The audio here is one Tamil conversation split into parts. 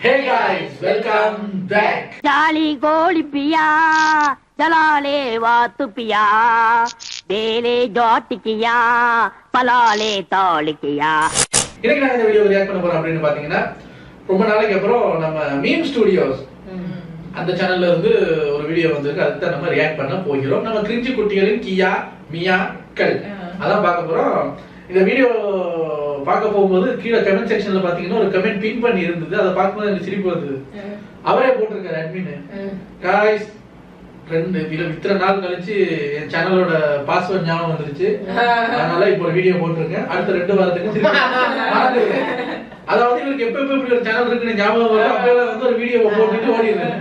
Hey guys, welcome back. Jali goli piya, jalale vaatu piya, dele joti kiya, palale toli kiya. இன்னைக்கு நான் இந்த வீடியோ ரியாக்ட் பண்ண போறோம் அப்படின்னு பாத்தீங்கன்னா ரொம்ப நாளைக்கு அப்புறம் நம்ம மீம் ஸ்டுடியோஸ் அந்த சேனல்ல இருந்து ஒரு வீடியோ வந்திருக்கு. அதுக்கு நம்ம ரியாக்ட் பண்ண போகிறோம். நம்ம கிரிஞ்சி குட்டிகளின் கியா மியா கள் அதான் பார்க்க போறோம். இந்த வீடியோ பார்க்க போகும்போது கீழே கமெண்ட் செக்ஷன்ல பாத்தீங்கன்னா ஒரு கமெண்ட் பின் பண்ணி இருந்தது. அதை பார்க்கும்போது எனக்கு சிரிப்பு வந்தது. அவரே போட்டிருக்காரு அட்மின், காய்ஸ் இத்தனை நாள் கழிச்சு என் சேனலோட பாஸ்வேர்ட் ஞாபகம் வந்துருச்சு, அதனால இப்போ ஒரு வீடியோ போட்டிருக்கேன். அடுத்த 2 வாரத்துக்கு அதாவது இவருக்கு எப்ப இப்படி ஒரு சேனல் இருக்குன்னு ஞாபகம் வரும். அப்பெல்லாம் வந்து ஒரு வீடியோ போட்டுட்டு ஓடிடுறேன்.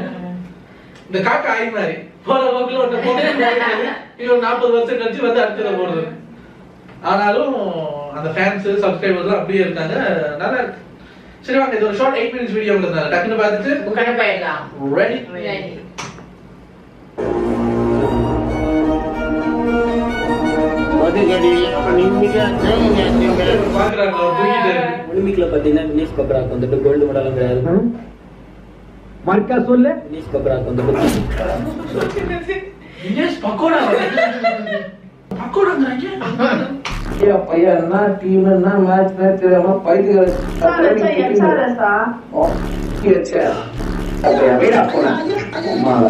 இந்த காக்கா ஆய் மாதிரி போற போக்குல ஒரு போட்டு இவர் 40 வருஷம் கழிச்சு வந்து அடுத்தத போடுறது. ஆனாலும் அந்த ஃபேன்ஸ் சப்ஸ்கிரைபர்ஸ் அப்படியே இருக்காங்க, நல்லா இருக்கு. சரி வாங்க, இது ஒரு ஷார்ட் 8 மினிட்ஸ் வீடியோ இருந்தாங்க. டக்குன்னு பார்த்துட்டு உட்கார போயிடலாம். ரெடி ஒலிம்பிக்ல பாத்தீங்கன்னா வினேஷ் பக்ராக்கு வந்துட்டு கோல்டு மெடலுங்கிறாரு. மார்க்கா சொல்லு. வினேஷ் பக்ராக்கு வந்துட்டு வினேஷ் பக்கோடா பக்கோடாங்கறாங்க. பையன் என்ன டீம் என்ன மேட்ச் தெரியாம பைத்தியக்கார எச்ஆர்எஸ்ஆ ஓகே அப்படியே வீடா போனா அம்மால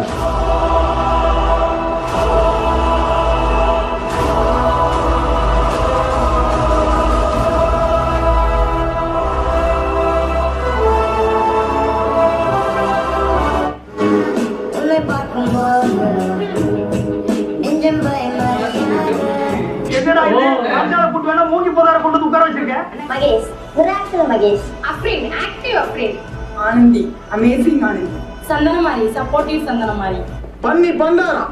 Mahesh, good afternoon Mahesh. அப்ரின், active அப்ரின். Anandhi, amazing Anandhi. Santhanamari, supportive Santhanamari. பண்ணி பண்டாரா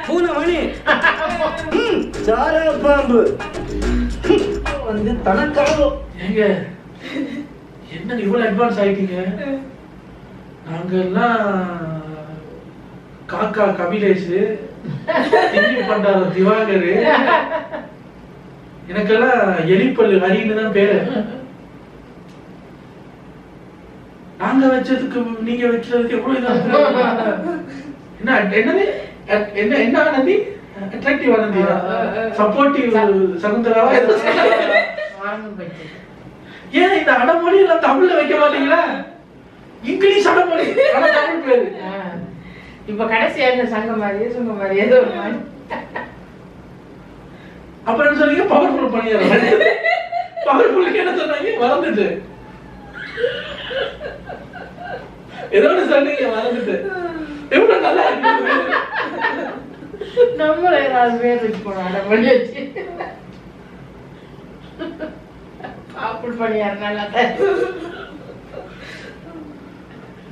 பூனமணி சாரே பாம்பு வந்து தனக்காக. ஏங்க என்ன இவ்வளவு அட்வான்ஸ் ஆயிட்டீங்க? நாங்க எல்லாம் காக்கா கபிலேஷ், திங்கி பண்டார திவாகர், எனக்கெல்லாம் எலிப்பல்லு ஹரின்னு தான் பேரு. நாங்க வச்சதுக்கு நீங்க வச்சதுக்கு எவ்வளவு இதா என்ன என்னது என்ன என்ன ஆனந்தி? அட்ராக்டிவ் ஆனந்தி, சப்போர்ட்டிவ் சகுந்தராவா? ஏன் இந்த அடமொழி எல்லாம் தமிழ்ல வைக்க மாட்டீங்களா? இங்கிலீஷ் அடமொழி, ஆனா தமிழ் பேரு. இப்ப கடைசியா இந்த சங்க மாதிரி சுங்க மாதிரி ஏதோ ஒரு மாதிரி. அப்புறம் என்ன சொன்னீங்க? பவர்ஃபுல் பண்ணிடுறாங்க. பவர்ஃபுல்லுக்கு என்ன சொன்னாங்க? மறந்துட்டு ஏதோ ஒன்று சொன்னீங்க, மறந்துட்டு. எவ்வளவு நல்லா இருக்கு. நம்மள ஏதாவது பேர் வச்சு போனோம் அடமொழி வச்சு. அப்படி பண்ணியாரு நல்லா தான்.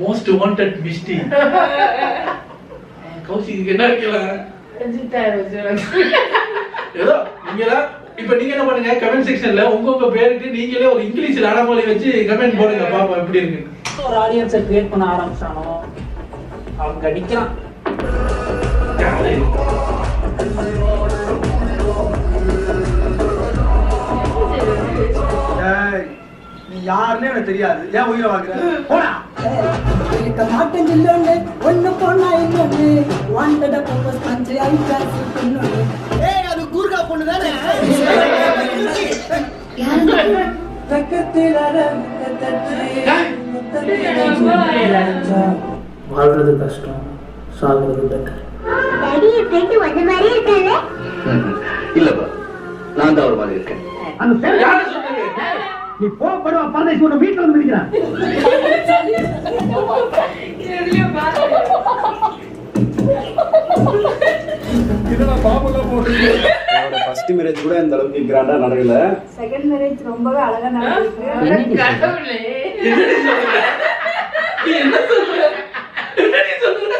மோஸ்ட் வாண்டட் மிஸ்டி கௌசிக்கு என்ன வைக்கலாம்? ஏதோ நீங்கதான் இப்ப நீங்க என்ன பண்ணுங்க, கமெண்ட் செக்ஷன்ல உங்க பேருக்கு நீங்களே ஒரு இங்கிலீஷ்ல அடமொழி வச்சு கமெண்ட் போடுங்க, பாப்போம் எப்படி இருக்கு. ஒரு ஆடியன்ஸை கிரியேட் பண்ண ஆரம்பிச்சானோ அவங்க அடிக்கிறான். நீ யாருன்னு எனக்கு தெரியாது, ஏன் உயிரை வாங்குற? போடா இருக்க மாட்டேன் இல்லொன்னு ஒண்ணு போனா இன்னொன்னு வாண்டட போக்கஸ் பஞ்சு ஐகாஸ் இன்னொன்னு. ஏய் அது கூர்கா பொண்ணு தானே? வாழ்றது கஷ்டம், சாகுறது பெட்டர். டாடி ஃப்ரெண்ட் வந்த மாதிரி இருக்கானே. இல்லப்பா, நான் தான் ஒரு மாதிரி இருக்கேன். அந்த சேர் யார சொல்றீங்க? நீ போடுவா பரதேசி உன்னை வீட்டுல வந்து நிக்கிறான். இதெல்லாம் பாம்பெல்லாம் போடுறீங்க. என்னோட ஃபர்ஸ்ட் மேரேஜ் கூட இந்த அளவுக்கு கிராண்டா நடக்கல. செகண்ட் மேரேஜ் ரொம்பவே அழகா நடந்துருக்கு. கடவுளே, நீ என்ன சொல்ற? என்னடி சொல்ற?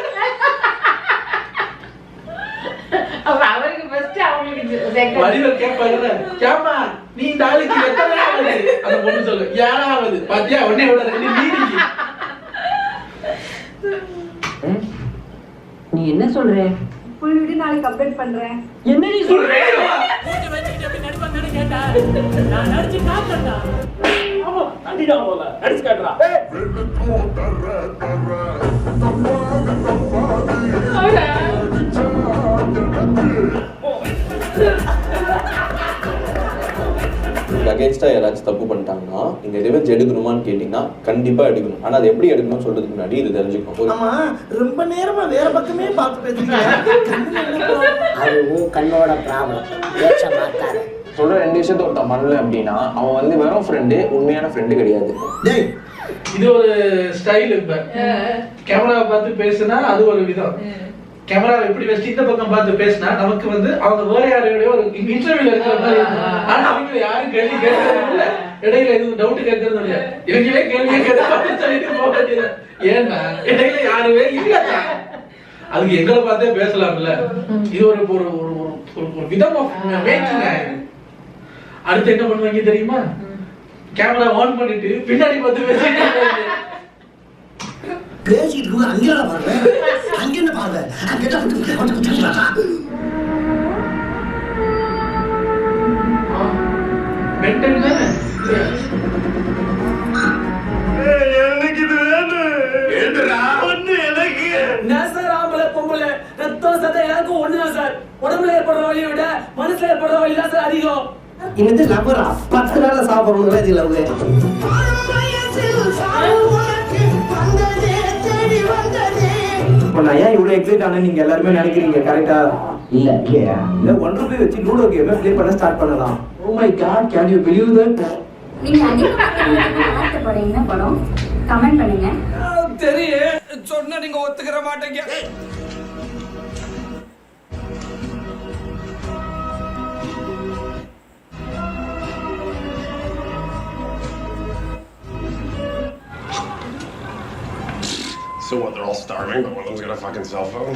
அவருக்கு ஃபர்ஸ்ட் அவங்களுக்கு செகண்ட். வடிவல் கேட்பாங்கல்ல, கேமா நீ இந்த ஆளுக்கு எத்தனை ஆகுது? அந்த பொண்ணு சொல்லு, 7ஆவது பாத்தியா? உடனே விட ரெண்டு நீடிக்கு. நீ என்ன சொல்ற? ஃபுல் வீடியோ நாளைக்கு அப்டேட் பண்றேன். என்ன நீ சொல்ற? நான் நடிச்சு காட்டறேன்டா. ஆமா நடிடா முதல்ல நடிச்சு காட்டுறா. அகேன்ஸ்டா யாராச்சும் தப்பு பண்ணிட்டாங்கன்னா நீங்க ரிவெஞ்ச் எடுக்கணுமான்னு கேட்டீங்கன்னா கண்டிப்பா எடுக்கணும். ஆனா அது எப்படி எடுக்கணும்னு சொல்றதுக்கு முன்னாடி இது தெரிஞ்சுக்கணும். ஆமா ரொம்ப நேரமா வேற பக்கமே பார்த்து பேசுறீங்க. அது கண்ணோட ப்ராப்ளம். பேச்ச மாத்தாரு. சொல்ற 2 விஷயத்த ஒருத்தன் பண்ணல அப்படின்னா அவன் வந்து வெறும் ஃப்ரெண்டு, உண்மையான ஃப்ரெண்டு கிடையாது. டேய் இது ஒரு ஸ்டைல். இப்ப கேமராவை பார்த்து பேசுனா அது ஒரு விதம். கேமராவை எப்படி வச்சு இந்த பக்கம் பார்த்து பேசினா நமக்கு வந்து அவங்க வேற யாரையோட ஒரு இன்டர்வியூல இருக்கிற மாதிரி இருக்கும். ஆனா அவங்க யாரும் கேள்வி கேட்கறது இல்ல, இடையில எதுவும் டவுட் கேட்கறது இல்ல. இவங்களே கேள்வி கேட்க சொல்லிட்டு போக வேண்டியது. ஏன்னா இடையில யாருமே இல்ல. அதுக்கு எங்களை பார்த்தே பேசலாம்ல. இது ஒரு ஒரு ஒரு விதம் ஆஃப் மேக்கிங். அடுத்து என்ன பண்ணுவாங்க தெரியுமா? கேமரா ஆன் பண்ணிட்டு பின்னாடி பார்த்து பேசிட்டு பேசிட்டு இருக்கு. அங்க என்ன பாருங்க, அங்க என்ன பாருங்க, அங்க மென்டல் தானே. எனக்கு இது வேணும். ஏண்டா ஒண்ணு எனக்கு என்ன சார் ஆம்பளை பொம்பளை ரத்தம் சதை எனக்கு ஒண்ணுதான் சார். உடம்புல ஏற்படுற வலியை விட மனசுல ஏற்படுற வலி தான் சார் அதிகம். இது வந்து லவ்வரா 10 நாள்ல சாப்பிடுறவங்க இது லவ். நான் ஏன் இவ்வளவு எக்ஸைட் ஆனேன்னு நீங்க எல்லாருமே நினைக்கிறீங்க, கரெக்டா? இல்ல இல்லையா? இல்ல 1 ரூபாய் வச்சு லூடோ கேம் ப்ளே பண்ண ஸ்டார்ட் பண்ணலாம். Oh my God, can you believe that? நீங்க அதிகமாக போறீங்கன்னா படம் கமெண்ட் பண்ணுங்க. தெரியும் சொன்னா நீங்க ஒத்துக்கிற மாட்டீங்க. So what, they're all starving, but one of them's got a fucking cell phone?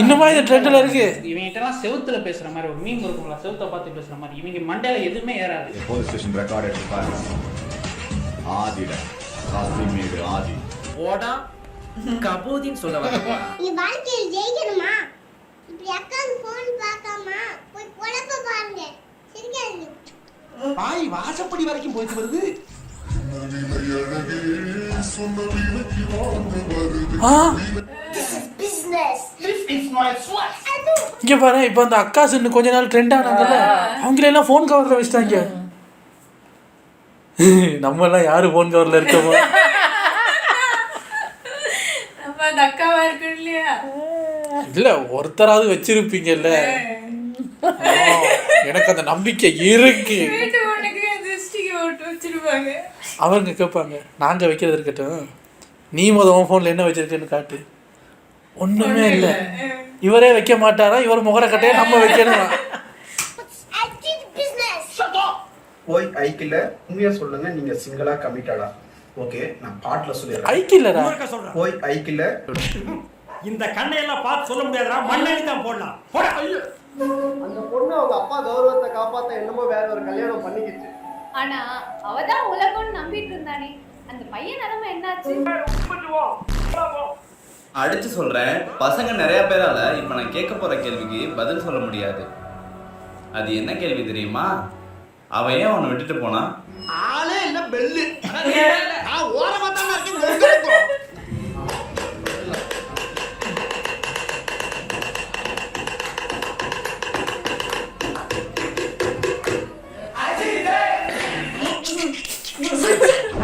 இன்னுமா இது ட்ரெண்ட்ல இருக்கு. இவங்கிட்டலாம் செவுத்துல பேசுற மாதிரி ஒரு மீம் இருக்கும்ல, செவுத்த பார்த்து பேசுற மாதிரி. இவங்க மண்டையில எதுவுமே ஏறாது. Police station recorded for violence. ஆதிடா காசிமீடு ஆதி ஓடா கபூதின்னு சொல்ல வர. நீ வாழ்க்கையில் ஜெயிக்கணுமா? இப்படி அக்காவுக்கு ஃபோன் பார்க்காம போய் பொழப்ப பாருங்க. சரிங்க? பாய் வாசப்படி வரைக்கும் போயிட்டு வருது. இங்க பாரு, இப்ப அந்த அக்காஸ் இன்னும் கொஞ்ச நாள் ட்ரெண்ட் ஆனாங்கல்ல, அவங்கள எல்லாம் போன் கவர்ல வச்சிட்டாங்க. நம்ம எல்லாம் யாரு போன் கவர்ல இருக்கோமோ? நம்ம அந்த அக்காவா இருக்கணும் இல்லையா? இல்ல ஒருத்தராவது வச்சிருப்பீங்கல்ல. எனக்கு அந்த நம்பிக்கை இருக்கு. அவங்க கேட்பாங்க, நாங்க வைக்கிறது இருக்கட்டும், நீ உன் போன்ல என்ன வச்சிருக்கேன்னு காட்டு. ஒண்ணுமே இல்ல. இவரே வைக்க மாட்டாரா? இவர் முகர கட்டையே நம்ம வைக்கணும். போய் ஐக்கில உண்மையா சொல்லுங்க, நீங்க சிங்கிளா கமிட்டடா? ஓகே, நான் பாட்ல சொல்லிடுறேன். ஐக்கில்லடா. போய் ஐக்கில இந்த கண்ணையெல்லாம் பார்த்து சொல்ல முடியாதுடா, மண்ணெண்ணி தான் போடலாம். போடா. அந்த பொண்ணு அவங்க அப்பா கௌரவத்தை காப்பாத்த என்னமோ வேற ஒரு கல்யாணம் பண்ணிக்கிச்சு. ஆனா அவதான் உலகம்னு நம்பிட்டு இருந்தானே, அந்த பையன் நிலைமை என்னாச்சு? அடிச்சு சொல்றேன், பசங்க நிறைய பேரால இப்ப நான் கேட்க போற கேள்விக்கு பதில் சொல்ல முடியாது. அது என்ன கேள்வி தெரியுமா? அவன் ஏன் அவனை விட்டுட்டு போனா? ஆளே இல்ல பெல்லு. நான் ஓரமா தான் இருக்கேன்.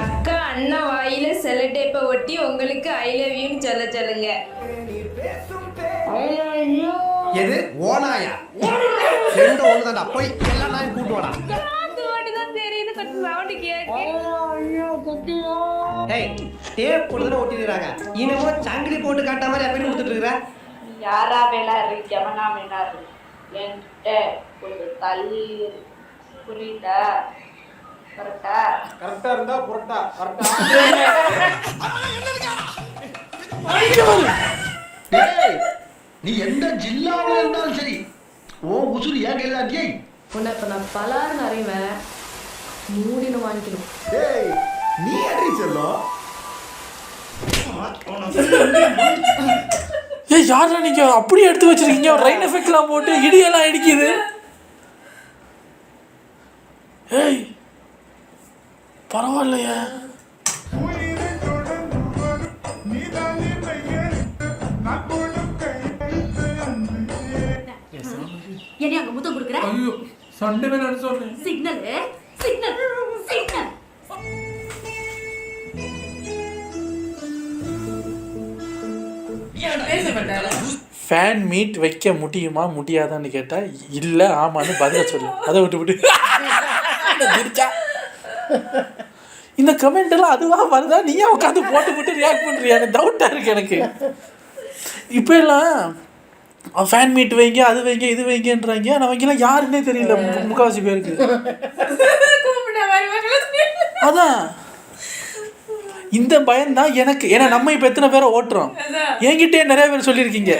அக்கா அண்ணா வாயில செல்லடேப்பை ஒட்டி உங்களுக்கு ஐ லவ் யூன்னு சொல்லுங்க. எது ஓனாயா? ரெண்டு ஓடுதாடா, போய் எல்லா நாயும் கூட்டு வாடா. தான் தெரியுது, கொஞ்சம் சவுண்ட் கேட்கு. ஏய், டேப் போடுறத ஒட்டிடுறாங்க. இனிமே சங்கிலி போட்டு காட்ட மாதிரி அப்படி கொடுத்துட்டு இருக்கற. யாரா வேளாரு ஜமனா வேணாரு என்கிட்ட கொஞ்சம் தள்ளி புரியுதா? கரெக்டா? கரெக்டா இருந்தா புரட்டா. கரெக்டா? டேய், நீ எந்த ஜில்லாவுல இருந்தாலும் சரி, ஓ உசுரு ஏன் கையிலாட்டியே? உன்னை இப்ப நான் பலாருன்னு அறிவேன், மூடின்னு வாங்கிக்கணும். டேய், நீ அடி செல்லம். ஏய் யாரா நீங்க அப்படியே எடுத்து வச்சிருக்கீங்க? ரெயின் எஃபெக்ட்லாம் போட்டு இடியெல்லாம் அடிக்குது. ஏய் பரவாயில்லையா? என்ன அங்க முத்தம் கொடுக்குற? ஐயோ சண்டை வேணாம்னு சொல்றேன். Signal signal signal. Fan meet வைக்க முடியுமா முடியாதான்னு கேட்டா இல்ல ஆமான்னு பதில சொல்லு. அதை விட்டு இந்த கமெண்ட் எல்லாம் அதுவா வருதா? நீயே உட்காந்து போட்டு ரியாக்ட் பண்றியா? எனக்கு டவுட்டா இருக்கு எனக்கு. இப்போ எல்லாம் ஃபேன் மீட் வைங்க, அது வைங்க, இது வைங்கன்றாங்க. ஆனால் வைங்கலாம் யாருன்னே தெரியல முக்கால்வாசி பேருக்கு. அதான் இந்த பயம்தான் எனக்கு. ஏன்னா நம்ம இப்போ எத்தனை பேரை ஓட்டுறோம். என்கிட்டயே நிறைய பேர் சொல்லியிருக்கீங்க,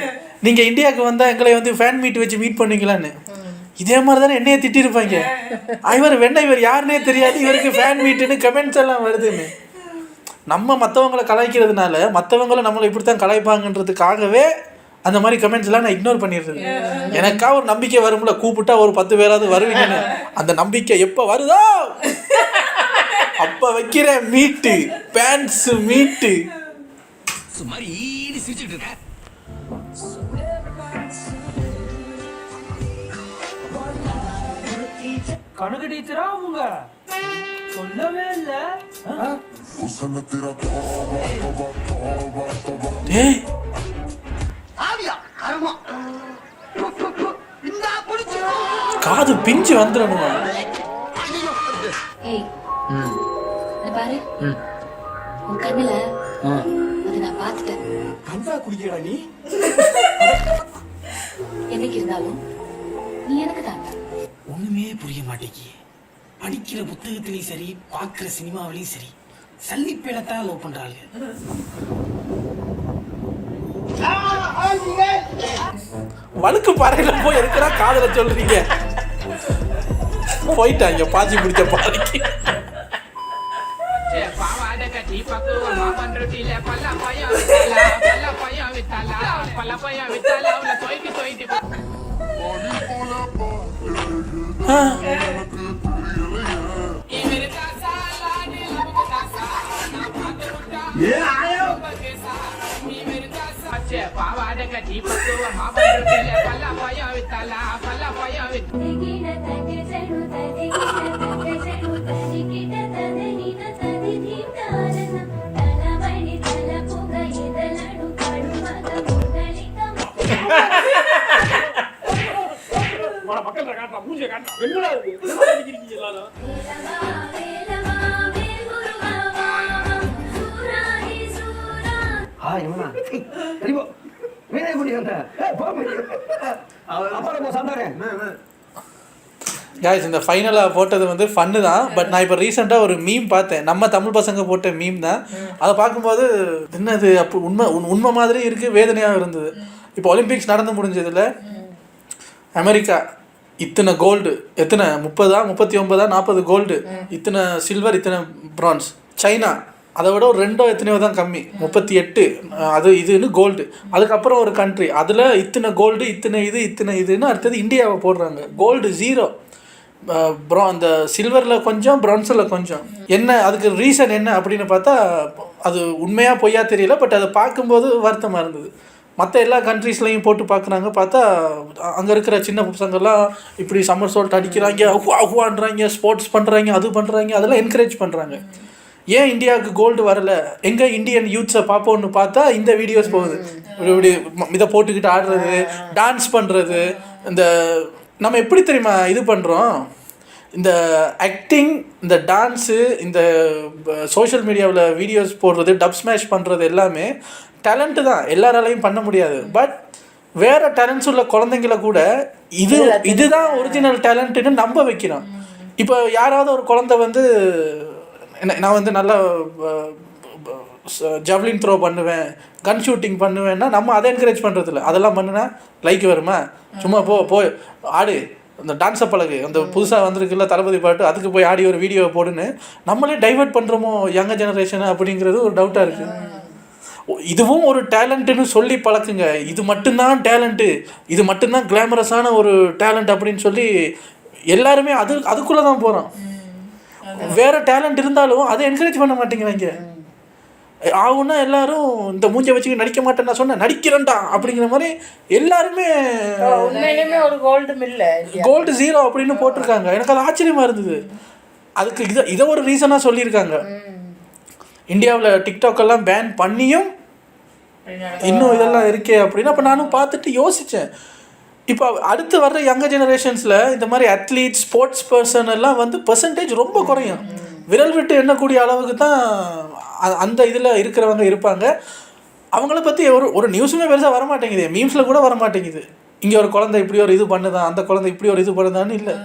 நீங்கள் இந்தியாவுக்கு வந்தால் எங்களை வந்து ஃபேன் மீட் வச்சு மீட் பண்ணுவீங்களான்னு. இதே மாதிரி தானே என்னையே திட்டிருப்பாங்க. இவர் யாருன்னே தெரியாது, இவருக்கு ஃபேன் மீட்டுன்னு கமெண்ட்ஸ் எல்லாம் வருதுன்னு. நம்ம மற்றவங்களை கலாய்க்கிறதுனால மற்றவங்களை நம்மளை இப்படி தான் கலாய்ப்பாங்கன்றதுக்காகவே அந்த மாதிரி கமெண்ட்ஸ்லாம் நான் இக்னோர் பண்ணிடுறது. எனக்கா ஒரு நம்பிக்கை வரும்ல, கூப்பிட்டா ஒரு 10 பேராவது வருவீங்கன்னு. அந்த நம்பிக்கை எப்போ வருதோ அப்போ வைக்கிற மீட்டு, பேண்ட்ஸ் மீட்டு. கணக்கு டீச்சரா அவங்க சொல்லவே இல்ல. டேய் காது பிஞ்சு வந்துடணுமா? ஏய் பாரு உன் கண்ணுல அது நான் பார்த்துட்டேன். கஞ்சா குடிக்கடா நீ? என்னைக்கு இருந்தாலும் நீ எனக்கு தான். ஒண்ணுமே புரிய மாட்டேங்கி. படிக்கிற புத்தகத்திலையும் சரி, பார்க்கிற சினிமாவிலையும் சரி, சல்லிப்பேலத்தான் லவ் பண்றாங்க. வழுக்கு பாறையில போய் இருக்கிறா காதல சொல்றீங்க. போயிட்டாங்க பாச்சி பிடிச்ச பாறைக்கு. Guys, இந்த ஃபைனலாக போட்டது வந்து ஃபன்னு தான். பட் நான் இப்போ ரீசெண்டாக ஒரு மீம் பார்த்தேன். நம்ம தமிழ் பசங்க போட்ட மீம் தான். அதை பார்க்கும்போது என்னது அப்போ உண்மை மாதிரி இருக்குது, வேதனையாக இருந்தது. இப்போ ஒலிம்பிக்ஸ் நடந்து முடிஞ்சதில் அமெரிக்கா இத்தனை கோல்டு, எத்தனை 30, 39, 40 கோல்டு, இத்தனை சில்வர், இத்தனை பிரான்ஸ். சைனா அதை விட ஒரு 2 எத்தனையோ தான் கம்மி, 38 அது இதுன்னு கோல்டு. அதுக்கப்புறம் ஒரு கண்ட்ரி அதில் இத்தனை கோல்டு, இத்தனை இதுன்னு அடுத்தது இந்தியாவை போடுறாங்க. கோல்டு 0, அந்த சில்வரில் கொஞ்சம், பிரான்ஸில் கொஞ்சம். என்ன அதுக்கு ரீசன் என்ன அப்படின்னு பார்த்தா அது உண்மையாக பொய்யா தெரியல. பட் அதை பார்க்கும்போது வருத்தமாக இருந்தது. மற்ற எல்லா கண்ட்ரீஸ்லையும் போட்டு பார்க்குறாங்க, பார்த்தா அங்கே இருக்கிற சின்ன பசங்கள்லாம் இப்படி சம்மர் சோல்ட் அடிக்கிறாங்க, அஹுவான்றாங்க, ஸ்போர்ட்ஸ் பண்ணுறாங்க, அது பண்ணுறாங்க, அதெல்லாம் என்கரேஜ் பண்ணுறாங்க. ஏன் இந்தியாவுக்கு கோல்டு வரல, எங்கே இந்தியன் யூத்ஸை பார்ப்போன்னு பார்த்தா இந்த வீடியோஸ் போகுது. இப்படி இதை போட்டுக்கிட்டு ஆடுறது, டான்ஸ் பண்ணுறது. இந்த நம்ம எப்படி தெரியுமா இது பண்ணுறோம், இந்த ஆக்டிங், இந்த டான்ஸு, இந்த சோஷியல் மீடியாவில் வீடியோஸ் போடுறது, டப் ஸ்மாஷ் பண்ணுறது எல்லாமே டேலண்ட்டு தான், எல்லாராலையும் பண்ண முடியாது. பட் வேறு டேலண்ட்ஸ் உள்ள குழந்தைங்கள கூட இதுதான் ஒரிஜினல் டேலண்ட்டுன்னு நம்ப வைக்கிறோம். இப்போ யாராவது ஒரு குழந்தை வந்து நான் வந்து நல்லா ஜவ்லின் த்ரோ பண்ணுவேன், கன் ஷூட்டிங் பண்ணுவேன்னா நம்ம அதை என்கரேஜ் பண்ணுறதில்ல. அதெல்லாம் பண்ணுனா லைக் வருமா? சும்மா போய் ஆடு, அந்த டான்ஸை பழகு, அந்த புதுசாக வந்திருக்குல்ல தளபதி பாட்டு, அதுக்கு போய் ஆடி ஒரு வீடியோவை போடுன்னு நம்மளே டைவர்ட் பண்ணுறோமோ யங்க ஜெனரேஷனை அப்படிங்கிறது ஒரு டவுட்டாக இருக்குது. இதுவும் ஒரு டேலண்ட்டுன்னு சொல்லி பழக்குங்க. இது மட்டும்தான் டேலண்ட்டு, இது மட்டும்தான் கிளாமரஸான ஒரு டேலண்ட் அப்படின்னு சொல்லி எல்லாருமே அதுக்குள்ளே தான் போகிறோம். வேறு டேலண்ட் இருந்தாலும் அதை என்கரேஜ் பண்ண மாட்டேங்கிறாங்க. ஆகுன்னா எல்லாரும் இந்த மூஞ்சை வச்சுக்க நடிக்க மாட்டேன், நான் சொன்னேன் நடிக்கிறேன்டா அப்படிங்கிற மாதிரி எல்லாருமே உண்மையிலுமே ஒரு கோல்டு 0 அப்படின்னு போட்டிருக்காங்க. எனக்கு அது ஆச்சரியமாக இருந்தது. அதுக்கு இதை ஒரு ரீசனாக சொல்லியிருக்காங்க. இந்தியாவில் டிக்டாக் எல்லாம் பேன் பண்ணியும் இன்னும் இதெல்லாம் இருக்கே அப்படின்னு. அப்போ நானும் பார்த்துட்டு யோசித்தேன், இப்போ அடுத்து வர்ற யங்கர் ஜெனரேஷன்ஸில் இந்த மாதிரி அத்லீட் ஸ்போர்ட்ஸ் பர்சன் எல்லாம் வந்து பெர்சன்டேஜ் ரொம்ப குறையும். விரல் விட்டு எண்ணக்கூடிய அளவுக்கு தான் அந்த இதில் இருக்கிறவங்க இருப்பாங்க. அவங்கள பற்றி ஒரு நியூஸுமே பெருசாக வரமாட்டேங்குது, மீம்ஸில் கூட வரமாட்டேங்குது. இங்கே ஒரு குழந்தை இப்படி ஒரு இது பண்ணுதான், அந்த குழந்தை இப்படி ஒரு இது பண்ணுதான்னு இல்லை.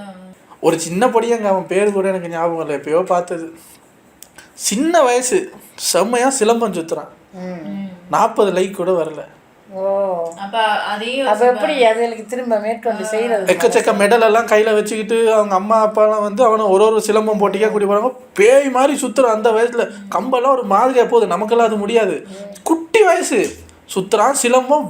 ஒரு சின்ன பொடியங்க, அவன் பேர் கூட எனக்கு ஞாபகம் இல்லை, எப்பயோ பார்த்தது. சின்ன வயசு, செம்மையாக சிலம்பம் சுற்றுறான், 40 லைக் கூட வரல. எக்கச்சக்க மெடல் எல்லாம் கையில் வச்சுக்கிட்டு அவங்க அம்மா அப்பாலாம் வந்து அவனை ஒரு சிலம்பம் போட்டிக்கா கூட்டி போகிறாங்க. பேய் மாதிரி சுற்றுறான் அந்த வயசில். கம்பெல்லாம் ஒரு மாதிரியாக போகுது, நமக்கெல்லாம் அது முடியாது. குட்டி வயசு சுற்றுறான், சிலம்பம்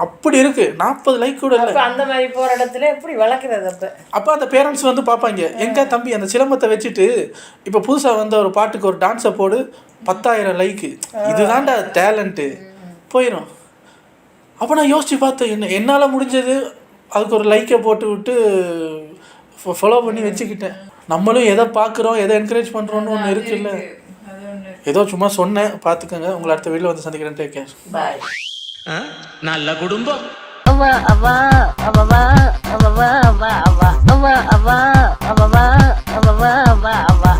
அப்படி இருக்கு. 40 லைக் கூட இல்லை. அந்த மாதிரி போகிற இடத்துல எப்படி வளர்க்குறது? அப்போ அந்த பேரண்ட்ஸ் வந்து பார்ப்பாங்க, எங்க தம்பி அந்த சிலம்பத்தை வச்சுட்டு இப்போ புதுசாக வந்து ஒரு பாட்டுக்கு ஒரு டான்ஸை போடு, 10,000 லைக்கு, இதுதான்டா டேலண்ட்டு போயிடும். அப்போ நான் யோசித்து பார்த்தேன், என்னால் முடிஞ்சது அதுக்கு ஒரு லைக்கை போட்டு விட்டு ஃபாலோ பண்ணி வச்சுக்கிட்டேன். நம்மளும் எதை பார்க்குறோம், எதை என்கரேஜ் பண்ணுறோன்னு ஒன்று இருக்குல்ல. ஏதோ சும்மா சொன்னேன், பார்த்துக்கோங்க. உங்களை அடுத்த வீட்டில் வந்து சந்திக்கிறேன். Take care. பாய். நல்ல குடும்பம். அவா அவா அவா அவா அவா அவா அவா அவா அவா அவா அவா அவா